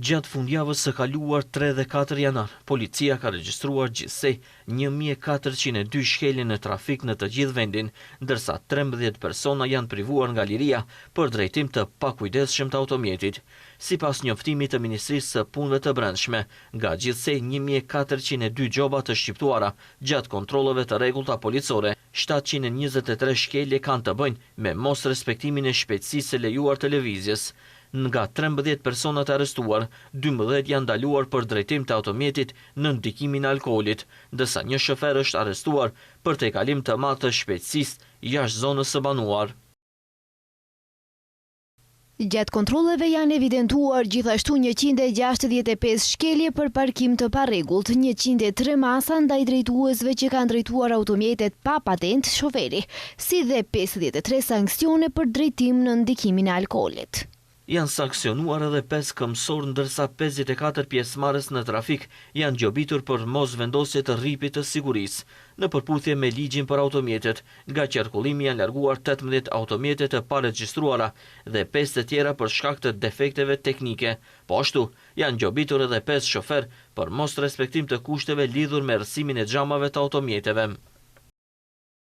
Gjatë fundjavës së kaluar 3 dhe 4 janar, policia ka regjistruar gjithsej 1402 shkelje në trafik në të gjithë vendin, ndërsa 13 persona janë privuar nga liria për drejtim të pakujdesshëm të automjetit. Sipas njoftimit të Ministrisë së Punëve të Brendshme, nga gjithsej 1402 gjoba të shqiptuara gjatë kontrolleve të rregullta policore, 723 shkelje kanë të bëjnë me mos respektimin e shpejtësisë së lejuar të lëvizjes. Nga 13 personat arrestuar, 12 janë ndaluar për drejtim të automjetit në ndikimin e alkoolit, ndërsa një shofer është arrestuar për tejkalim të madh të shpejtësisë jashtë zonës së banuar. Gjatë kontrolleve janë evidentuar gjithashtu 165 shkelje për parkim të parregullt, 103 masa ndaj drejtuesve që kanë drejtuar automjetet pa patent shoferi, si dhe 53 sanksione për drejtim në ndikimin e alkoolit. Janë sanksionuar edhe 5 këmsorë, ndërsa 54 pjesëmarrës në trafik janë gjobitur për mos vendosje të rripit të sigurisë. Në përputhje me ligjin për automjetet, nga qarkullimi janë larguar 18 automjete të paregjistruara dhe 5 të tjera për shkak të defekteve teknike. Po ashtu, janë gjobitur edhe 5 shofer për mos respektim të kushteve lidhur me rrësimin e xhamave të automjeteve.